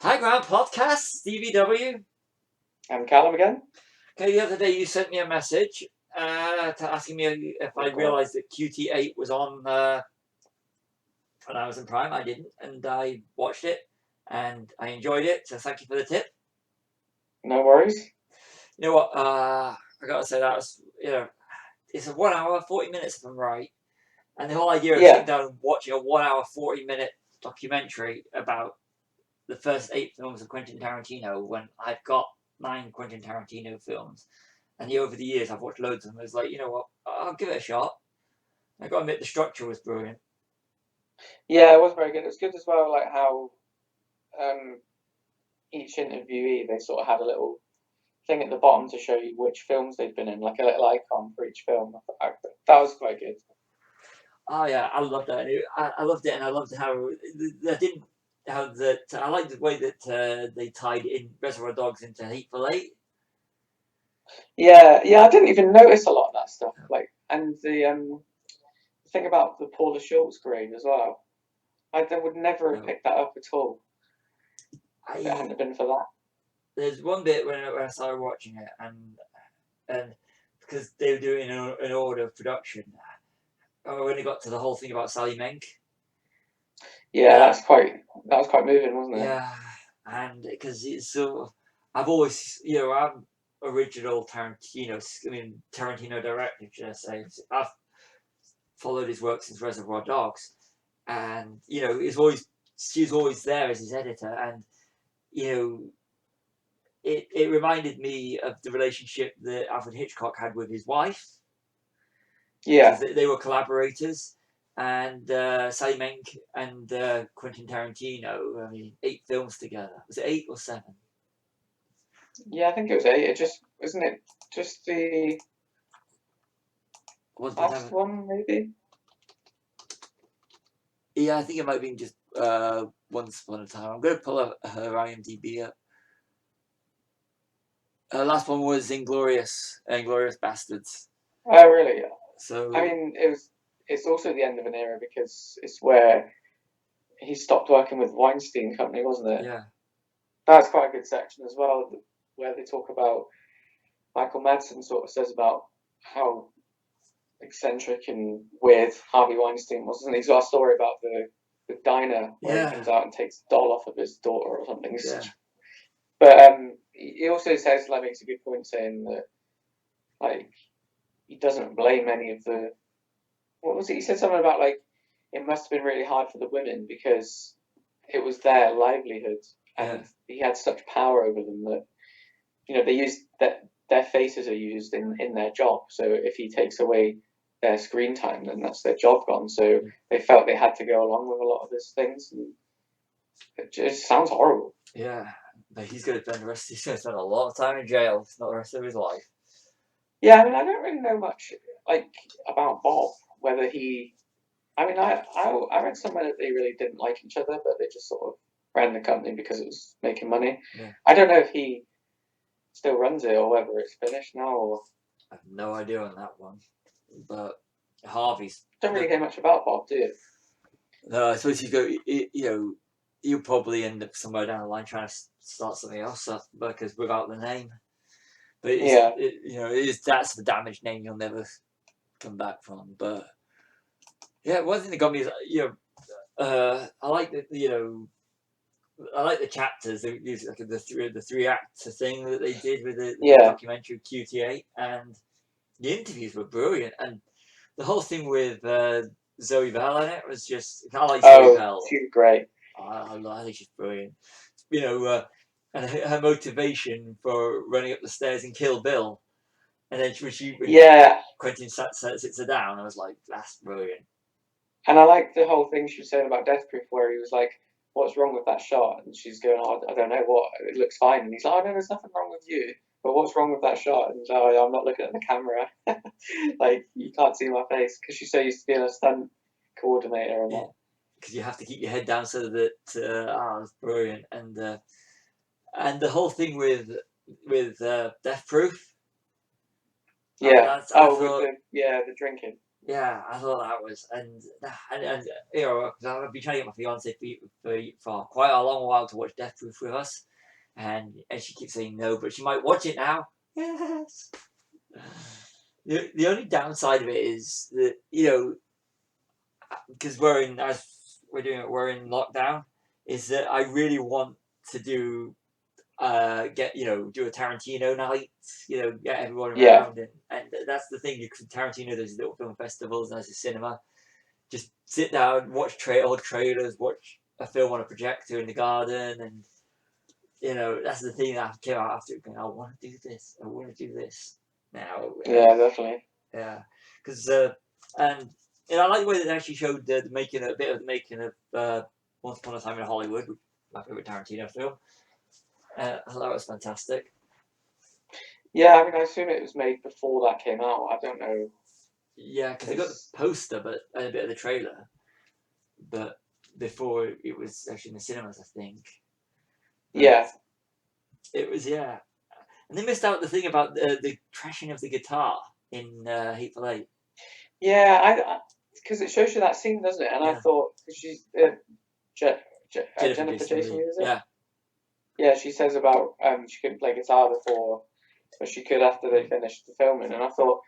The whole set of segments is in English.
Hi, Grant Podcast, DVW. I'm Callum again. Okay, the other day you sent me a message asking me if I realised that QT8 was on Amazon Prime. I didn't, and I watched it, and I enjoyed it. So thank you for the tip. No worries. You know what? I gotta say that was it's a 1 hour 40 minutes if I'm right, and the whole idea of sitting down and watching a 1 hour 40-minute documentary about the first 8 films of Quentin Tarantino when I've got 9 Quentin Tarantino films. And over the years, I've watched loads of them. It's like, you know what? I'll give it a shot. I got to admit, the structure was brilliant. Yeah, it was very good. It was good as well, like how each interviewee, they sort of had a little thing at the bottom to show you which films they'd been in, like a little icon for each film. That was quite good. Oh yeah, I loved that. I loved it, and I loved how they didn't how that. I liked the way that they tied in Reservoir Dogs into Hateful Eight. Yeah, I didn't even notice a lot of that stuff. Like, and the thing about the Paula Schultz grave as well. I would never have picked that up at all if it hadn't been for that. There's one bit when I started watching it, and because they were doing an order of production, I only got to the whole thing about Sally Menk. Yeah, that was quite moving, wasn't it? Yeah, and because it's so, I've always, I'm original Tarantino. I mean, Tarantino director, should I say? I've followed his work since Reservoir Dogs, and she's always there as his editor, and it reminded me of the relationship that Alfred Hitchcock had with his wife. Yeah, they were collaborators. And Sally Menk and Quentin Tarantino, I mean, 8 films together. Was it 8 or 7? Yeah, I think it was 8. It just isn't it just the last one, maybe? Yeah, I think it might have been just Once Upon a Time. I'm going to pull up her IMDb up. Her last one was Inglourious Bastards. Oh, really? Yeah. So I mean, it's also the end of an era because it's where he stopped working with Weinstein Company, wasn't it? Yeah. That's quite a good section as well, where they talk about Michael Madsen sort of says about how eccentric and weird Harvey Weinstein was, and he's got a story about the diner where he comes out and takes a doll off of his daughter or something. Yeah. But he also says, like, makes a good point saying that, like, he doesn't blame any of the. What was it? He said something about, like, it must have been really hard for the women because it was their livelihood, and he had such power over them that, they used that their faces are used in their job. So if he takes away their screen time, then that's their job gone. So they felt they had to go along with a lot of these things. And it just sounds horrible. Yeah, but he's going to spend a lot of time in jail, not the rest of his life. Yeah, I mean, I don't really know much about Bob. Whether he, I mean, I read somewhere that they really didn't like each other, but they just sort of ran the company because it was making money. Yeah. I don't know if he still runs it or whether it's finished now. Or I have no idea on that one, but Harvey's don't really hear much about Bob, do you? No, I suppose you'll probably end up somewhere down the line trying to start something else up because without the name. But that's the damaged name you'll never come back from. But yeah, one thing that got me is I like I like the chapters. The 3 act thing that they did with the documentary QT8, and the interviews were brilliant, and the whole thing with Zoe Bell in it was just. I like Zoe Bell. She's great. I think she's brilliant. And her motivation for running up the stairs in Kill Bill, and then when Quentin sits her down, I was like, that's brilliant. And I like the whole thing she was saying about Death Proof, where he was like, "What's wrong with that shot?" And she's going, "Oh, I don't know what. It looks fine." And he's like, "Oh no, there's nothing wrong with you. But what's wrong with that shot?" And he's like, "Oh, I'm not looking at the camera. Like, you can't see my face," because she's so used to being a stunt coordinator and that. Because you have to keep your head down so that it's brilliant. And the whole thing with Death Proof. Yeah. The drinking. Yeah, I thought that was, and you know, 'cause I've been trying to get my fiance for quite a long while to watch Death Proof with us, and she keeps saying no, but she might watch it now. Yes. The only downside of it is that, you know, because we're in lockdown, is that I really want to do a Tarantino night, get everyone Yeah, around, and that's the thing. Because Tarantino, there's little film festivals, and there's a cinema. Just sit down, watch old trailers, watch a film on a projector in the garden, and that's the thing that came out after. Going, I want to do this. I want to do this now. yeah, definitely. Yeah, because and I like the way that they actually showed the making a bit of the making of Once Upon a Time in Hollywood, my favorite Tarantino film. I thought that was fantastic. Yeah, I mean, I assume it was made before that came out. I don't know. Yeah, because they got the poster, and a bit of the trailer, but before it was actually in the cinemas, I think. But Yeah, it was, yeah, and they missed out the thing about the trashing of the guitar in Hateful Eight. yeah, because it shows you that scene, doesn't it? And I Yeah, thought, because she's Jennifer Jason Jason Leigh. Leigh, is it? Yeah, Yeah, she says about she couldn't play guitar before, but she could after they finished the filming. And I thought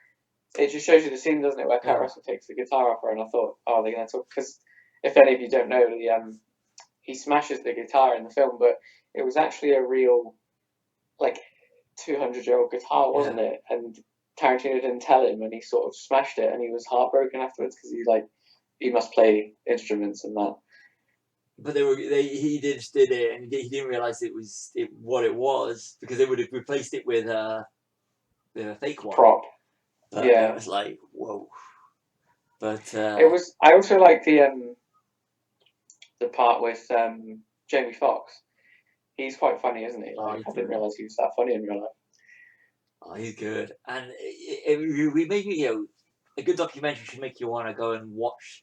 it just shows you the scene, doesn't it, where Kurt yeah, Russell takes the guitar off her, and I thought, oh, they're going to talk, because if any of you don't know, he smashes the guitar in the film, but it was actually a real like 200-year-old guitar, wasn't yeah. it? And Tarantino didn't tell him, and he sort of smashed it, and he was heartbroken afterwards because he must play instruments and that. But he did it, and he didn't realize what it was, because they would have replaced it with a fake one. Prop. But it Yeah. was like, whoa. But It was. I also like the part with Jamie Foxx. He's quite funny, isn't he? Like, I didn't realize he was that funny in real life. Oh, he's good, and we made a good documentary should make you want to go and watch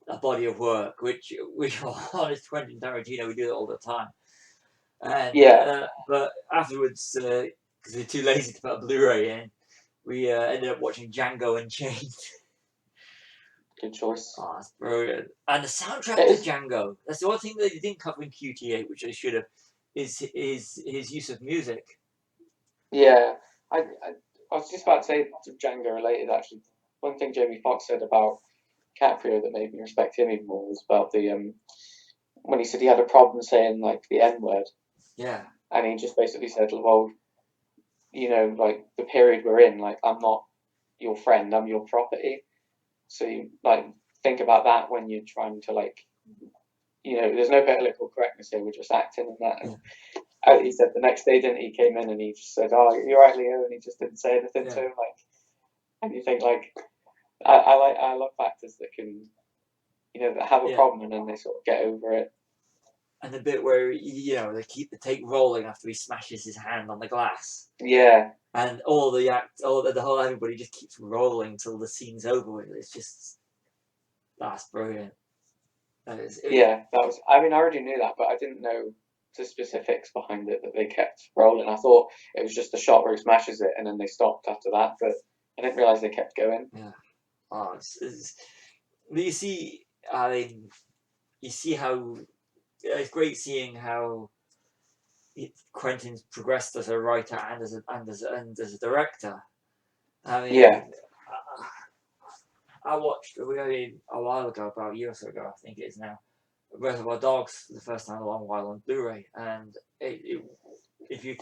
a body of work, which honest Quentin Tarantino, we do it all the time. And Yeah. but afterwards, because we're too lazy to put a Blu-ray in, we ended up watching Django Unchained. Good choice. Oh, that's brilliant. And the soundtrack It to is. Django. That's the one thing that they didn't cover in QT8, which they should have, is his use of music. Yeah. I was just about to say to Django related actually. One thing Jamie Foxx said about DiCaprio that made me respect him even more was about the when he said he had a problem saying like the N word, Yeah. and he just basically said, well, like the period we're in, like I'm not your friend, I'm your property. So you like think about that when you're trying to there's no political correctness here. We're just acting and that. And he said the next day, didn't he? Came in and he just said, "Oh, you're right, Leo," and he just didn't say anything to him. Like, and you think like, I love actors that can, that have a problem and then they sort of get over it. And the bit where they keep the tape rolling after he smashes his hand on the glass. Yeah. And the whole everybody just keeps rolling till the scene's over with. It's just that's brilliant. That is. Yeah, that was. I mean, I already knew that, but I didn't know the specifics behind it that they kept rolling. I thought it was just the shot where he smashes it and then they stopped after that, but I didn't realize they kept going. Yeah. Oh, but you see, I mean, you see how it's great seeing how Quentin's progressed as a writer and as a director. I mean, Yeah. I watched a while ago, about a year or so ago, I think it is now, Reservoir Dogs for the first time in a long while on Blu-ray, and if you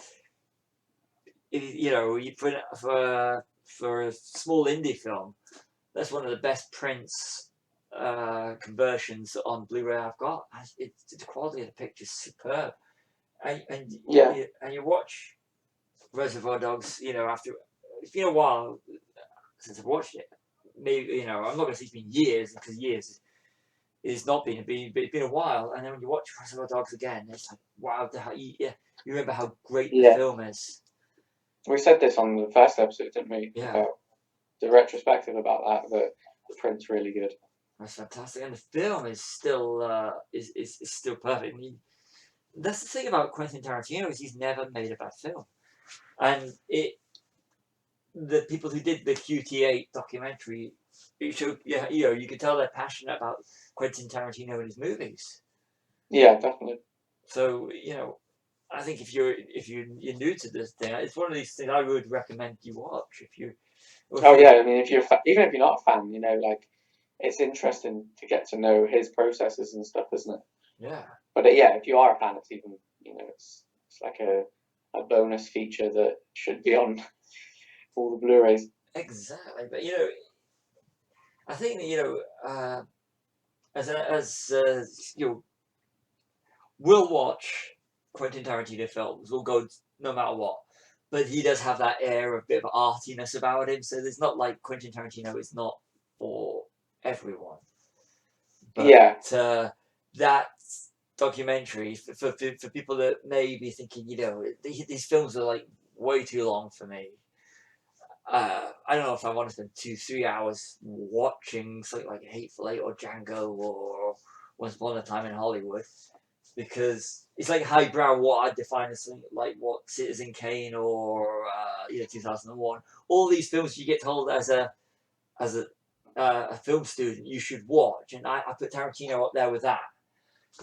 put it for a small indie film, that's one of the best prints conversions on Blu-ray I've got. The quality of the picture's superb, and you watch Reservoir Dogs. After it's been a while since I've watched it. Maybe I'm not going to say it's been years, because years is not been but it's been a while. And then when you watch Reservoir Dogs again, it's like wow, you remember how great the film is. We said this on the first episode, didn't we? Yeah. About the retrospective about that the print's really good. That's fantastic, and the film is still is still perfect. I mean, that's the thing about Quentin Tarantino, is he's never made a bad film, and the people who did the QT8 documentary Yeah, you know, you can tell they're passionate about Quentin Tarantino and his movies. Yeah, definitely. So, you know, I think if you're new to this thing, it's one of these things I would recommend you watch if you. Oh yeah, I mean, if you're even if you're not a fan, you know, like it's interesting to get to know his processes and stuff, isn't it? Yeah. But yeah, if you are a fan, it's even, you know, it's like a bonus feature that should be on all the Blu-rays. Exactly, but you know, I think that, you know, as you know, we'll watch Quentin Tarantino films. We'll go no matter what. But he does have that air of bit of artiness about him. So it's not like Quentin Tarantino is not for everyone. But Yeah. That documentary for people that may be thinking, you know, these films are like way too long for me. I don't know if I want to spend 2-3 hours watching something like Hateful Eight or Django or Once Upon a Time in Hollywood, because it's like highbrow what I define as something like what Citizen Kane or 2001. All these films you get told as a film student you should watch, and I put Tarantino up there with that.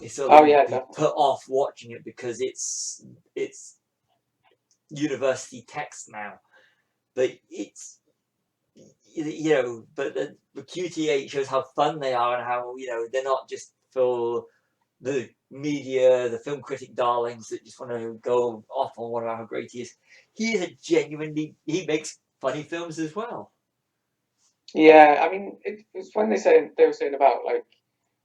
It's sort of yeah, be put off watching it because it's university text now, but it's but the QT8 shows how fun they are and how they're not just for the media, the film critic darlings that just want to go off on what how great he is. He he makes funny films as well. Yeah, I mean, it's when they were saying about like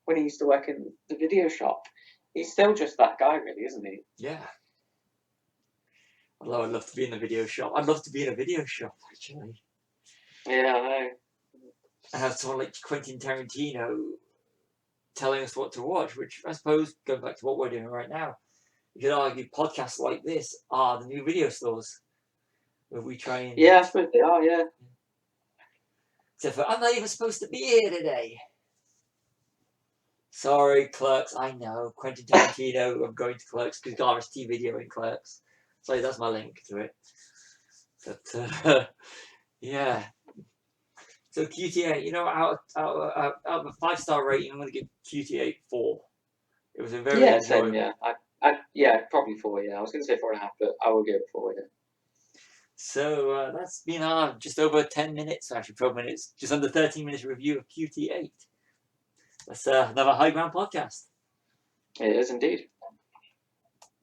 when he used to work in the video shop. He's still just that guy, really, isn't he? Yeah. Although I'd love to be in the video shop. I'd love to be in a video shop, actually. Yeah, I know. And have someone like Quentin Tarantino telling us what to watch, which I suppose, going back to what we're doing right now, you could argue podcasts like this are the new video stores, where we try and... Yeah, I suppose they are, yeah. Except for, I'm not even supposed to be here today. Sorry, Clerks, I know. Quentin Tarantino, I'm going to Clerks, because RST video in Clerks. So that's my link to it. But, yeah. So QT8, out of a 5-star rating, I'm going to give QT8 4. It was a very enjoyable. Same, yeah. Yeah, probably 4. Yeah, I was going to say 4.5, but I will give it 4. Yeah. So that's been our just over 10 minutes, actually 12 minutes, just under 13 minutes review of QT8. That's another High Ground podcast. It is indeed.